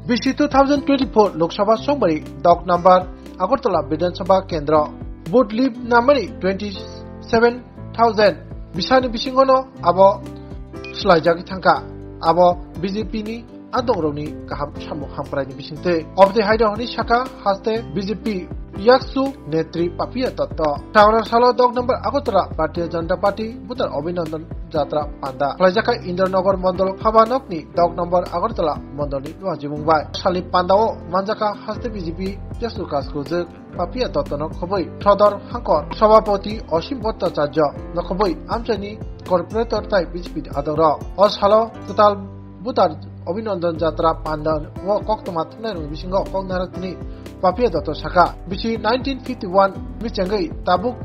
BC 2024 Lok Sabha समबारी डक number Agartala Vidhan Sabha केंद्र बुथ लिप नम्बर 27,000 बिसानि बिसिंगनो आबो स्लाइजागि थांका आबो BJP नि आदंरौनि गाहाम सामु हामप्रायनि बिसिंते अबदे हाइदाहनि साका हास्ते BJP याक्सु नेत्री पापिया तत्त टावरा सालो duck number Agartala Bharatiya Janata party बुतार अभिनंदन जात्रा पांदा फ्लाइजाका इंद्रनगर मंडल हाबानकनि डक नम्बर अगरतला मंडलनि नुवाजि बुंबाय सालि पांदाओ मानजाका हास्ते BJP याक्सु कासको जे पापिया तत्तन खबै सदर हांकर सभापति असीम भट्टाचार्य नखबै आमचानि कर्पोरेटर ताइ BJP आदर असालो टोटाल बुतार अभिनंदन जात्रा पांदन व कक्तमा थुनायनि बिसिंग कक्नारकनि पापिया दत्त शाखा बिसि 1951 मिचंगै ताबुक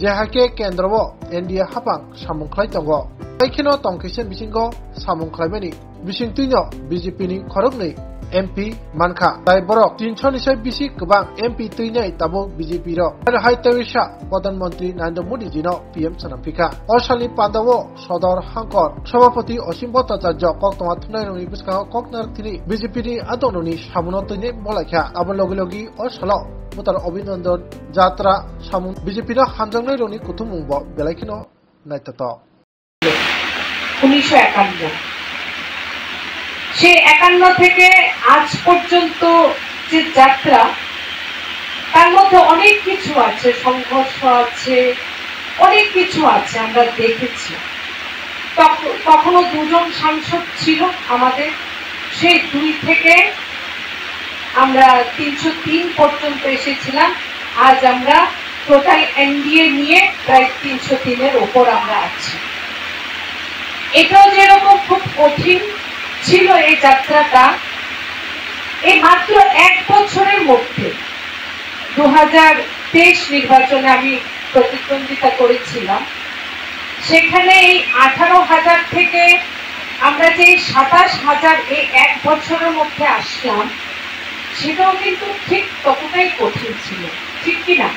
जेहाके केंद्र व एनडीए हापां सामुंख्लाय दंग तैखिनो तंखिसेन बिसिंग सामुंख्लायमानि बिसिंतिनो BJP नि खरगनै MP मानखा दाय बरक 300 निसाय बिसि गोबां MP तैनाय ताबुक BJP रो आरो हाइताविसा प्रधानमंत्री नरेंद्र मोदी जिनो PM सनाफिका असालि पांदावो सदर हांकर सभापति असीम भट्टाचार्य कक्तमा थुनायनि बिस्का कक्नारथिनि BJP नि आदननि सामुनतैने मलाखा आबो लगि असाल बुतार अभिनंदन जात्रा सामुन BJP नो हामजांनाय रनि कुथुमुंब बेलायखिनो नायतत 1951 সে 51 থেকে আজ পর্যন্ত যে যাত্রা তার মধ্যে অনেক কিছু আছে সংঘর্ষ আছে অনেক কিছু আছে আমরা দেখেছি কখনো দুজন সাংসদ ছিল আমাদের সেই 2 থেকে আমরা 303 পর্যন্ত এসেছিলাম আজ আমরা টোটাল এনডিএ নিয়ে প্রায় 303 এর উপর আমরা আছি এটাও যেরকম খুব কঠিন ছিল এই যাত্রাটা এই মাত্র এক বছরের মধ্যে 2023 নির্বাচনে আমি প্রতিদ্বন্দ্বিতা করেছিলাম সেখানে এই 18,000 থেকে আমরা যে 27,000 এই এক বছরের মধ্যে আসলাম সেটাও কিন্তু ঠিক ততটাই কঠিন ছিল ঠিক কি না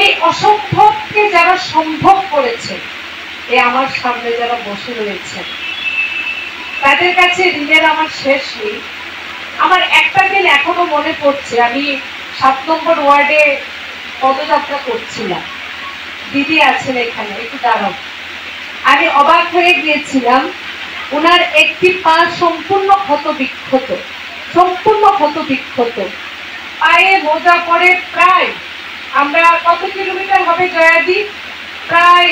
এই অসম্ভবকে যারা সম্ভব করেছে এই আমার সামনে যারা বসে রয়েছে তাদের কাছে ঋণের আমার শেষ নেই আমার একটা দিন এখনো মনে পড়ছে আমি 7 নম্বর ওয়ার্ডে পদযাত্রা করছিলাম দিদি আছেন এখানে একটু দাঁড়াও আমি অবাক হয়ে গিয়েছিলাম ওনার একটি পা সম্পূর্ণ ক্ষত বিক্ষত পায়ে মোজা পরে প্রায় আমরা কত কিলোমিটার হবে জয়াদি প্রায়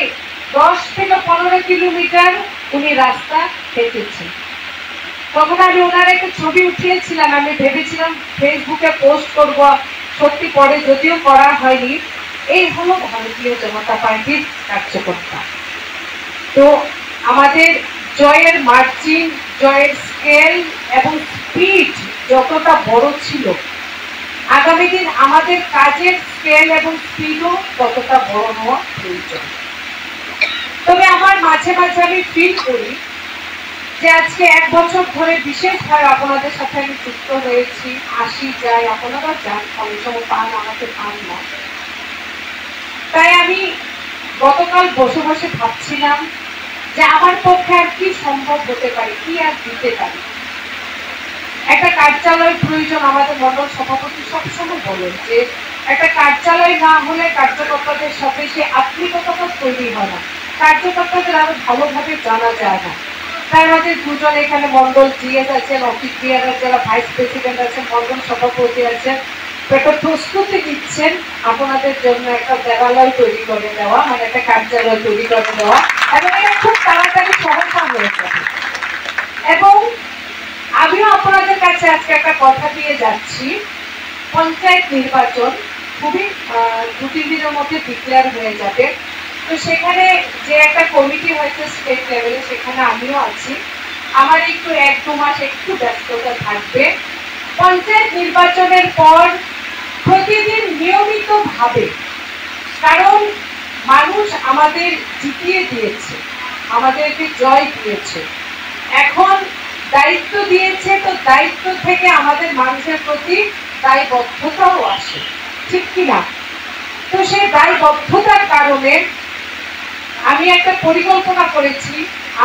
10 থেকে 15 কিলোমিটার উনি রাস্তা হেঁটেছেন তখন আমি ওনার একটা ছবি উঠিয়েছিলাম আমি ভেবেছিলাম ফেসবুকে পোস্ট করব সত্যি পরে যদিও করা হয়নি এই হলো ভারতীয় জনতা পার্টির কার্যকর্তা তো আমাদের জয়ের মার্জিন জয়ের স্কেল এবং স্পিড যতটা বড় ছিল আগামী দিন আমাদের কাজের স্কেল এবং স্পিডও ততটা বড় হওয়া প্রয়োজন তবে আমার মাঝে মাঝে আমি ফিল করি যে আজকে এক বছর ধরে বিশেষভাবে আপনাদের সাথে আমি যুক্ত হয়েছি আসি যাই আপনারা যান অনেক সময় পান আমাকে পান না তাই আমি গতকাল বসে বসে ভাবছিলাম যে আমার পক্ষে আর কি সম্ভব হতে পারে কি আর দিতে পারি একটা কার্যালয় প্রয়োজন আমাদের মণ্ডল সভাপতি সবসময় বলেন যে একটা কার্যালয় না হলে কার্যকর্তাদের সাথে সে আত্মীয়তা তৈরি হয় না কার্যকর্তাদের আরো ভালোভাবে জানা যায় না তার মধ্যে দুজন এখানে মণ্ডল জিএস আছেন অফিস ডিআর যারা ভাইস প্রেসিডেন্ট আছেন মণ্ডল সভাপতি আছেন একটা প্রস্তুতি দিচ্ছেন আপনাদের জন্য একটা দেবালয় তৈরি করে দেওয়া মানে একটা কার্যালয় তৈরি করে দেওয়া এবং এটা খুব তাড়াতাড়ি সমাধান হয়ে যাবে এবং আমিও আপনাদের কাছে আজকে একটা কথা দিয়ে যাচ্ছি পঞ্চায়েত নির্বাচন খুবই 2-3 দিনের মধ্যে ডিক্লেয়ার হয়ে যাবে তো সেখানে যে একটা কমিটি হয়েছে স্টেট লেভেলে সেখানে আমিও আছি আমার একটু 1-2 মাস একটু ব্যস্ততা থাকবে পঞ্চায়েত নির্বাচনের পর প্রতিদিন নিয়মিতভাবে কারণ মানুষ আমাদের জিতিয়ে দিয়েছে আমাদেরকে জয় দিয়েছে এখন দায়িত্ব দিয়েছে তো দায়িত্ব থেকে আমাদের মানুষের প্রতি দায়বদ্ধতাও আসে ঠিক কিনা তো সেই দায়বদ্ধতার কারণে আমি একটা পরিকল্পনা করেছি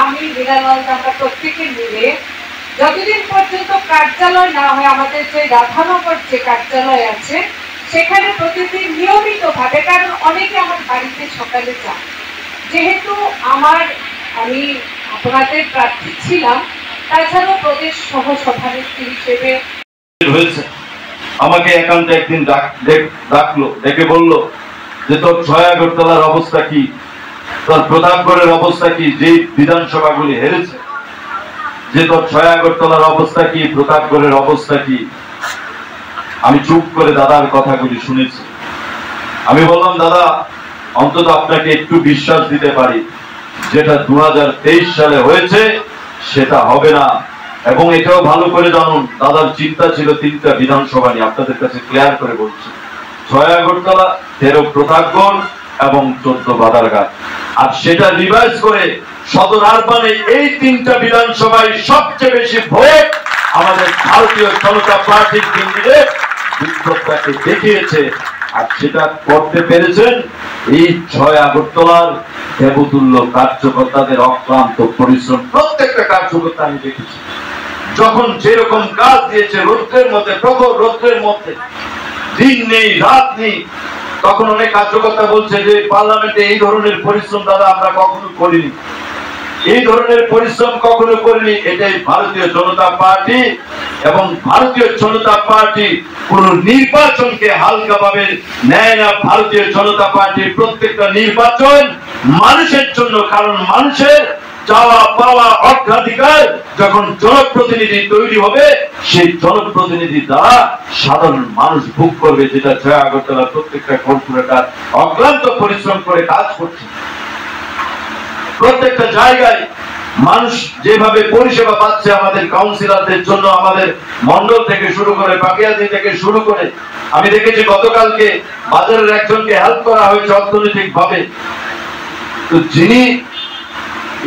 আমি বিরালাল আমরা প্রত্যেকে মিলে যতদিন পর্যন্ত কার্যালয় না হয়, আমাদের যে রাধানগর যে কার্যালয় আছে সেখানে প্রতিদিন নিয়মিতভাবে, কারণ অনেকে আমার বাড়িতে সকালে যান, যেহেতু আমি আপনাদের প্রার্থী ছিলাম, তাছাড়াও প্রদেশ সহ সভানেত্রী হিসেবে হয়েছে। আমাকে একান্তে একদিন ডাকলো, ডেকে বলল যে তোর ৬ আগরতলার অবস্থা কি, তোর প্রতাপগড়ের অবস্থা কি, যে বিধানসভাগুলি হেরেছে, যে তোর ৬ আগরতলার অবস্থা কি, প্রতাপগড়ের অবস্থা কি। আমি চুপ করে দাদার কথাগুলি শুনেছি। আমি বললাম, দাদা অন্তত আপনাকে একটু বিশ্বাস দিতে পারি, যেটা ২০২৩ সালে হয়েছে সেটা হবে না। এবং এটাও ভালো করে জানুন, দাদার চিন্তা ছিল ৩টা বিধানসভা নিয়ে। আপনাদের কাছে ক্লিয়ার করে বলছি, ৬ আগরতলা, ১৩ প্রতাপগড় এবং ১৪ বাদারঘাট। আর সেটা রিভাইজ করে সদর আরবানে এই ৩টা বিধানসভায় সবচেয়ে বেশি ভোট আমাদের ভারতীয় জনতা পার্টির কেন্দ্রে বিপ্লবটাকে দেখিয়েছে। আর সেটা করতে পেরেছেন এই ৬ আগরতলার দেবতুল্য কার্যকর্তাদের অক্লান্ত পরিশ্রম। প্রত্যেকটা কার্যকর্তা আমি দেখেছি, যখন যেরকম কাজ দিয়েছে, রৌদ্রের মধ্যে, প্রখর রৌদ্রের মধ্যে, দিন নেই রাত নেই, তখন অনেক কার্যকর্তা বলছে যে পার্লামেন্টে এই ধরনের পরিশ্রম দাদা আমরা কখনো করিনি, এই ধরনের পরিশ্রম কখনো করিনি। এটাই ভারতীয় জনতা পার্টি। এবং ভারতীয় জনতা পার্টি কোন নির্বাচনকে হালকাভাবে নেয় না। ভারতীয় জনতা পার্টি প্রত্যেকটা নির্বাচন মানুষের জন্য, কারণ মানুষের চাওয়া পাওয়া অগ্রাধিকার যখন জনপ্রতিনিধি তৈরি হবে, সেই জনপ্রতিনিধি দ্বারা সাধারণ মানুষ ভোগ করবে, যেটা ৬ আগরতলার প্রত্যেকটা কর্পোরেটর অক্লান্ত পরিশ্রম করে কাজ করছে। প্রত্যেকটা জায়গায় মানুষ যেভাবে পরিষেবা পাচ্ছে, আমাদের কাউন্সিলরদের জন্য, আমাদের মন্ডল থেকে শুরু করে, বাকিয়াদি থেকে শুরু করে, আমি দেখেছি গতকালকে বাজারের একজনকে হেল্প করা হয়েছে অর্থনৈতিক ভাবে। তো যিনি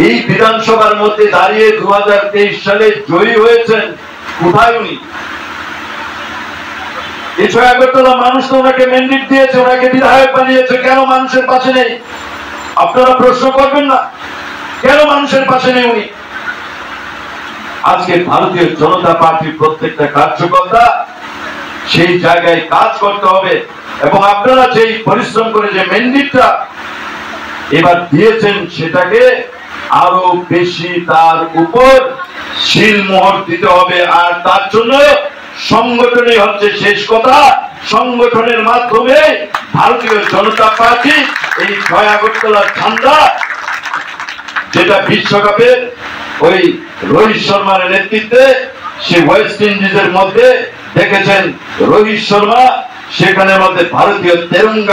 এই বিধানসভার মধ্যে দাঁড়িয়ে ২০২৩ সালে জয়ী হয়েছেন, কোথায় উনি? এই ৬ আগরতলা মানুষ তো ওনাকে ম্যান্ডেট দিয়েছে, ওনাকে বিধায়ক বানিয়েছে, কেন মানুষের পাশে নেই? আপনারা প্রশ্ন করবেন না, কেন মানুষের পাশে নেই উনি? আজকে ভারতীয় জনতা পার্টির প্রত্যেকটা কার্যকর্তা সেই জায়গায় কাজ করতে হবে। এবং আপনারা যেই পরিশ্রম করে যে ম্যান্ডেটটা এবার দিয়েছেন, সেটাকে আরো বেশি তার উপর শিলমোহর দিতে হবে। আর তার জন্য সংগঠনই হচ্ছে শেষ কথা। সংগঠনের মাধ্যমে ভারতীয় জনতা পার্টি এই ৬ আগরতলার ঝান্ডা, যেটা বিশ্বকাপের ওই রোহিত শর্মার নেতৃত্বে সে ওয়েস্ট ইন্ডিজের মধ্যে দেখেছেন, রোহিত শর্মা সেখানের মধ্যে ভারতীয় তেরঙ্গা